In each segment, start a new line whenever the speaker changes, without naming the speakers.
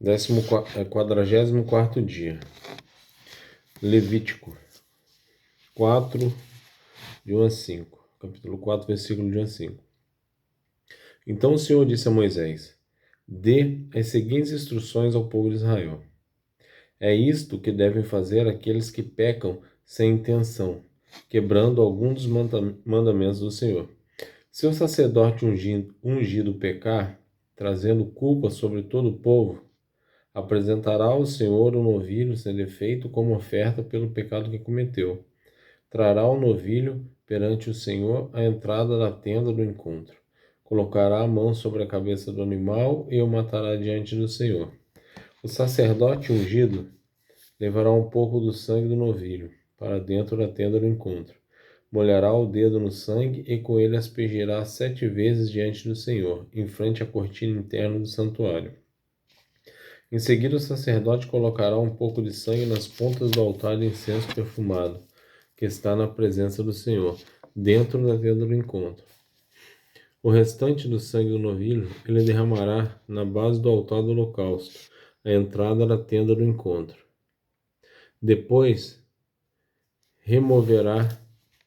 44º dia. Levítico 4, de 1 a 5. Capítulo 4, versículo de 1 a 5. Então o Senhor disse a Moisés: Dê as seguintes instruções ao povo de Israel. É isto que devem fazer aqueles que pecam sem intenção, quebrando algum dos mandamentos do Senhor. Se o sacerdote ungido pecar, trazendo culpa sobre todo o povo, apresentará ao Senhor um novilho sem defeito como oferta pelo pecado que cometeu. Trará o novilho perante o Senhor à entrada da tenda do encontro. Colocará a mão sobre a cabeça do animal e o matará diante do Senhor. O sacerdote ungido levará um pouco do sangue do novilho para dentro da tenda do encontro. Molhará o dedo no sangue e com ele aspergirá 7 vezes diante do Senhor, em frente à cortina interna do santuário. Em seguida, o sacerdote colocará um pouco de sangue nas pontas do altar de incenso perfumado, que está na presença do Senhor, dentro da tenda do encontro. O restante do sangue do novilho ele derramará na base do altar do holocausto, à entrada da tenda do encontro. Depois, removerá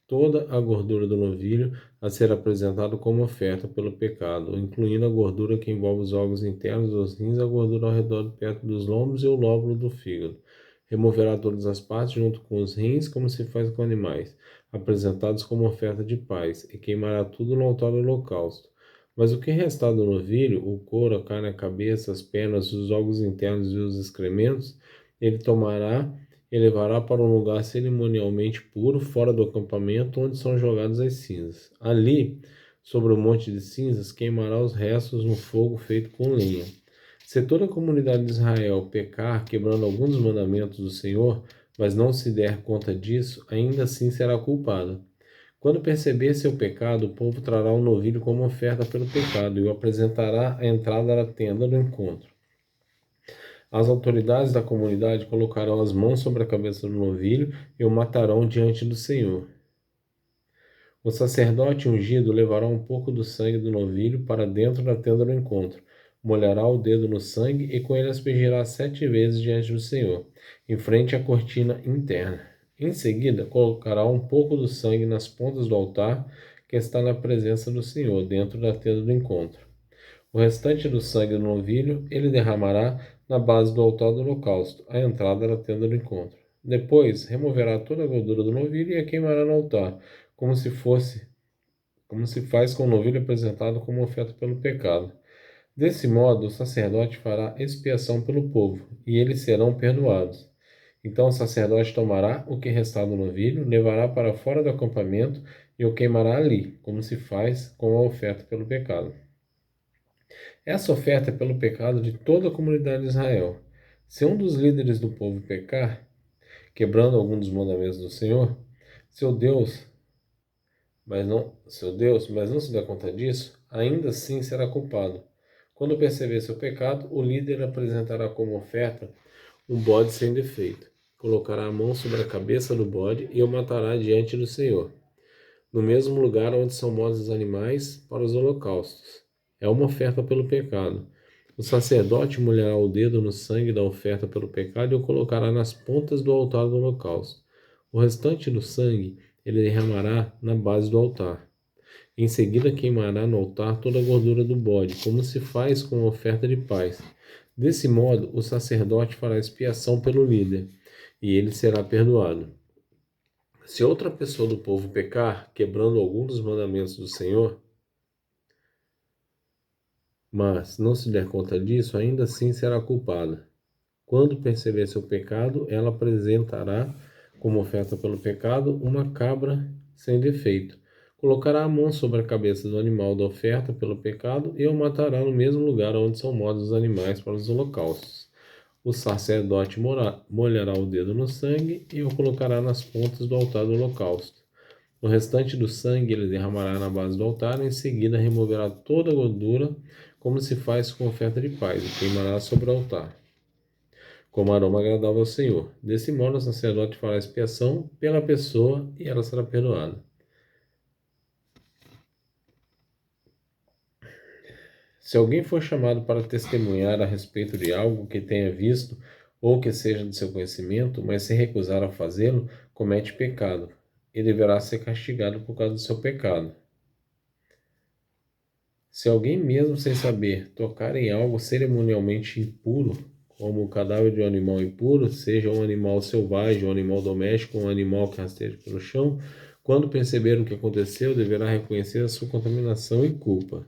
toda a gordura do novilho a ser apresentado como oferta pelo pecado, incluindo a gordura que envolve os órgãos internos dos rins, a gordura ao redor perto dos lombos e o lóbulo do fígado. Removerá todas as partes junto com os rins, como se faz com animais, apresentados como oferta de paz, e queimará tudo no altar do holocausto. Mas o que restar do novilho, o couro, a carne, a cabeça, as pernas, os órgãos internos e os excrementos, ele tomará e levará para um lugar cerimonialmente puro, fora do acampamento, onde são jogadas as cinzas. Ali, sobre o monte de cinzas, queimará os restos no fogo feito com lenha. Se toda a comunidade de Israel pecar, quebrando alguns dos mandamentos do Senhor, mas não se der conta disso, ainda assim será culpada. Quando perceber seu pecado, o povo trará um novilho como oferta pelo pecado e o apresentará à entrada da tenda do encontro. As autoridades da comunidade colocarão as mãos sobre a cabeça do novilho e o matarão diante do Senhor. O sacerdote ungido levará um pouco do sangue do novilho para dentro da tenda do encontro, molhará o dedo no sangue e com ele aspergirá 7 vezes diante do Senhor, em frente à cortina interna. Em seguida, colocará um pouco do sangue nas pontas do altar que está na presença do Senhor, dentro da tenda do encontro. O restante do sangue do novilho ele derramará na base do altar do holocausto, à entrada da tenda do encontro. Depois, removerá toda a gordura do novilho e a queimará no altar, como se faz com o novilho apresentado como oferta pelo pecado. Desse modo, o sacerdote fará expiação pelo povo, e eles serão perdoados. Então o sacerdote tomará o que restar do novilho, levará para fora do acampamento e o queimará ali, como se faz com a oferta pelo pecado. Essa oferta é pelo pecado de toda a comunidade de Israel. Se um dos líderes do povo pecar, quebrando algum dos mandamentos do Senhor, seu Deus, mas não se der conta disso, ainda assim será culpado. Quando perceber seu pecado, o líder apresentará como oferta um bode sem defeito. Colocará a mão sobre a cabeça do bode e o matará diante do Senhor, no mesmo lugar onde são mortos os animais para os holocaustos. É uma oferta pelo pecado. O sacerdote molhará o dedo no sangue da oferta pelo pecado e o colocará nas pontas do altar do holocausto. O restante do sangue ele derramará na base do altar. Em seguida queimará no altar toda a gordura do bode, como se faz com a oferta de paz. Desse modo, o sacerdote fará expiação pelo líder, e ele será perdoado. Se outra pessoa do povo pecar, quebrando algum dos mandamentos do Senhor, mas não se der conta disso, ainda assim será culpada. Quando perceber seu pecado, ela apresentará como oferta pelo pecado uma cabra sem defeito. Colocará a mão sobre a cabeça do animal da oferta pelo pecado e o matará no mesmo lugar onde são mortos os animais para os holocaustos. O sacerdote molhará o dedo no sangue e o colocará nas pontas do altar do holocausto. O restante do sangue ele derramará na base do altar, e em seguida removerá toda a gordura, como se faz com oferta de paz, e queimará sobre o altar, como aroma agradável ao Senhor. Desse modo, o sacerdote fará expiação pela pessoa e ela será perdoada. Se alguém for chamado para testemunhar a respeito de algo que tenha visto ou que seja de seu conhecimento, mas se recusar a fazê-lo, comete pecado e deverá ser castigado por causa do seu pecado. Se alguém, mesmo sem saber, tocar em algo cerimonialmente impuro, como o cadáver de um animal impuro, seja um animal selvagem, um animal doméstico, um animal que rasteja pelo chão, quando perceber o que aconteceu, deverá reconhecer a sua contaminação e culpa.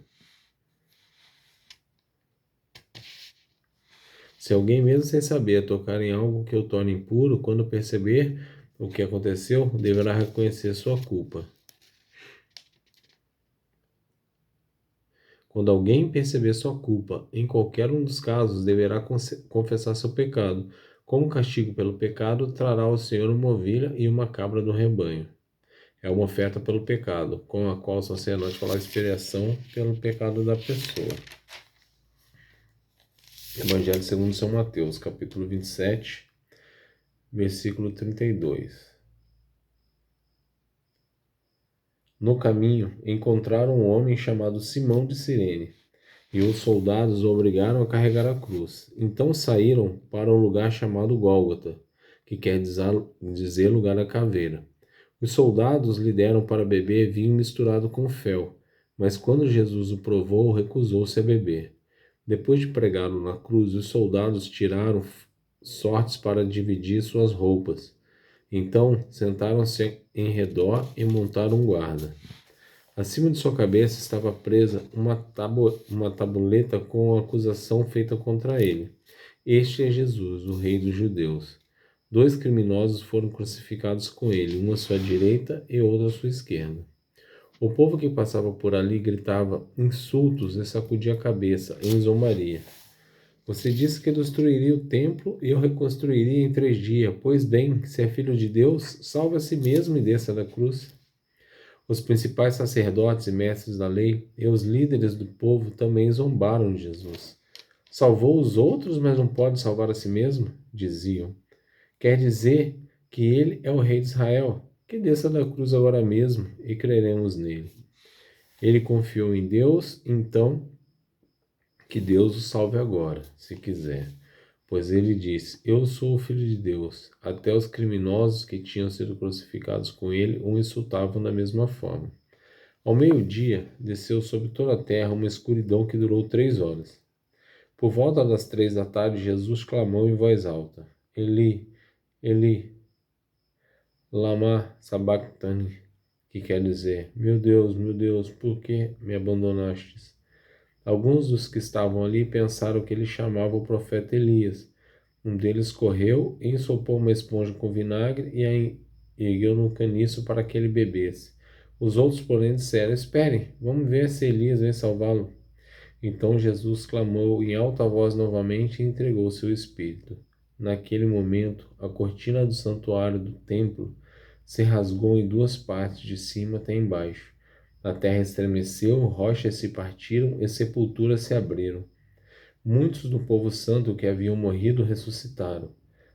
Se alguém, mesmo sem saber, tocar em algo que o torne impuro, quando perceber o que aconteceu, deverá reconhecer sua culpa. Quando alguém perceber sua culpa, em qualquer um dos casos, deverá confessar seu pecado. Como castigo pelo pecado, trará ao Senhor uma ovelha e uma cabra do rebanho. É uma oferta pelo pecado, com a qual o sacerdote fará expiação pelo pecado da pessoa. Evangelho segundo São Mateus, capítulo 27, versículo 32. No caminho, encontraram um homem chamado Simão de Cirene, e os soldados o obrigaram a carregar a cruz. Então saíram para um lugar chamado Gólgota, que quer dizer lugar da caveira. Os soldados lhe deram para beber vinho misturado com fel, mas quando Jesus o provou, recusou-se a beber. Depois de pregá-lo na cruz, os soldados tiraram sortes para dividir suas roupas. Então sentaram-se em redor e montaram um guarda. Acima de sua cabeça estava presa uma tabuleta com a acusação feita contra ele. Este é Jesus, o Rei dos Judeus. 2 criminosos foram crucificados com ele, um à sua direita e outro à sua esquerda. O povo que passava por ali gritava insultos e sacudia a cabeça em zombaria. Você disse que destruiria o templo e eu reconstruiria em 3 dias. Pois bem, se é filho de Deus, salve a si mesmo e desça da cruz. Os principais sacerdotes e mestres da lei e os líderes do povo também zombaram de Jesus. Salvou os outros, mas não pode salvar a si mesmo? Diziam. Quer dizer que ele é o rei de Israel? Que desça da cruz agora mesmo e creremos nele. Ele confiou em Deus, então que Deus o salve agora, se quiser. Pois ele disse: Eu sou o Filho de Deus. Até os criminosos que tinham sido crucificados com ele o insultavam da mesma forma. Ao meio-dia, desceu sobre toda a terra uma escuridão que durou 3 horas. Por volta das 3 da tarde, Jesus clamou em voz alta: Eli, Eli, lama sabachthani, que quer dizer: meu Deus, por que me abandonastes? Alguns dos que estavam ali pensaram que ele chamava o profeta Elias. Um deles correu, ensopou uma esponja com vinagre e a ergueu num caniço para que ele bebesse. Os outros, porém, disseram: Esperem, vamos ver se Elias vem salvá-lo. Então Jesus clamou em alta voz novamente e entregou seu espírito. Naquele momento, a cortina do santuário do templo se rasgou em 2 partes, de cima até embaixo. A terra estremeceu, rochas se partiram e sepulturas se abriram. Muitos do povo santo que haviam morrido ressuscitaram.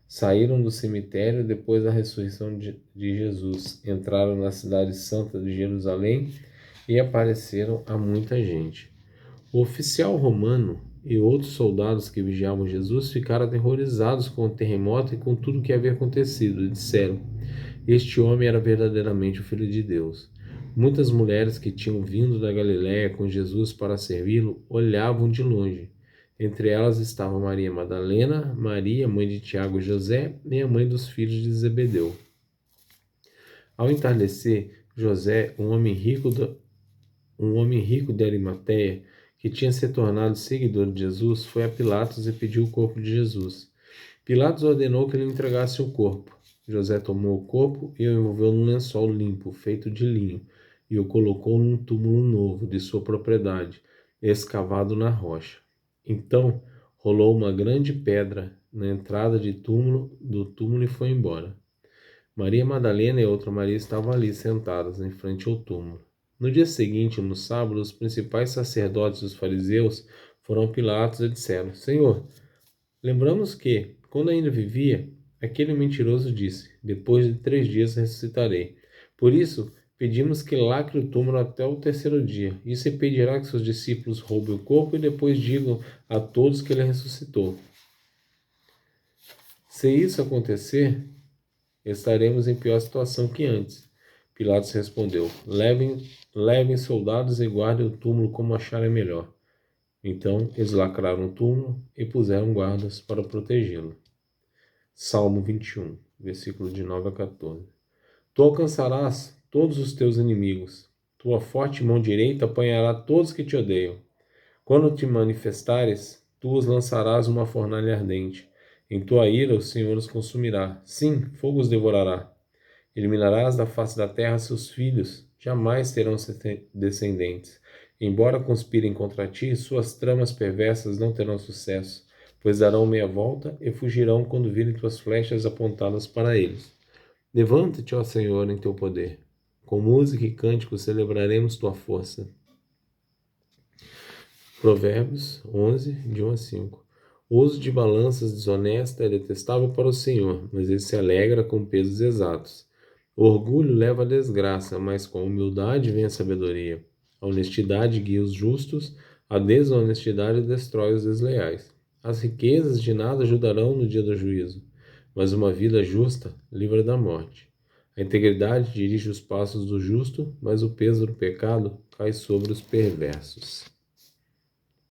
Saíram do cemitério depois da ressurreição de Jesus, entraram na cidade santa de Jerusalém e apareceram a muita gente. O oficial romano e outros soldados que vigiavam Jesus ficaram aterrorizados com o terremoto e com tudo o que havia acontecido, e disseram: Este homem era verdadeiramente o Filho de Deus. Muitas mulheres que tinham vindo da Galiléia com Jesus para servi-lo olhavam de longe. Entre elas estavam Maria Madalena, Maria, mãe de Tiago e José, e a mãe dos filhos de Zebedeu. Ao entardecer, José, um homem rico de Arimateia, que tinha se tornado seguidor de Jesus, foi a Pilatos e pediu o corpo de Jesus. Pilatos ordenou que lhe entregasse o corpo. José tomou o corpo e o envolveu num lençol limpo, feito de linho, e o colocou num túmulo novo de sua propriedade, escavado na rocha. Então, rolou uma grande pedra na entrada do túmulo e foi embora. Maria Madalena e outra Maria estavam ali sentadas em frente ao túmulo. No dia seguinte, no sábado, os principais sacerdotes e os fariseus foram a Pilatos e disseram: Senhor, lembramos que, quando ainda vivia, aquele mentiroso disse: Depois de 3 dias ressuscitarei. Por isso, pedimos que lacre o túmulo até o terceiro dia. Isso impedirá que seus discípulos roubem o corpo e depois digam a todos que ele ressuscitou. Se isso acontecer, estaremos em pior situação que antes. Pilatos respondeu: levem soldados e guardem o túmulo como acharem melhor. Então eles lacraram o túmulo e puseram guardas para protegê-lo. Salmo 21, versículo de 9 a 14. Tu alcançarás todos os teus inimigos. Tua forte mão direita apanhará todos que te odeiam. Quando te manifestares, tu os lançarás numa fornalha ardente. Em tua ira o Senhor os consumirá. Sim, fogo os devorará. Eliminarás da face da terra seus filhos, jamais terão descendentes. Embora conspirem contra ti, suas tramas perversas não terão sucesso, pois darão meia volta e fugirão quando virem tuas flechas apontadas para eles. Levanta-te, ó Senhor, em teu poder. Com música e cânticos celebraremos tua força. Provérbios 11, de 1 a 5. O uso de balanças desonesta é detestável para o Senhor, mas ele se alegra com pesos exatos. O orgulho leva à desgraça, mas com a humildade vem a sabedoria. A honestidade guia os justos, a desonestidade destrói os desleais. As riquezas de nada ajudarão no dia do juízo, mas uma vida justa livra da morte. A integridade dirige os passos do justo, mas o peso do pecado cai sobre os perversos.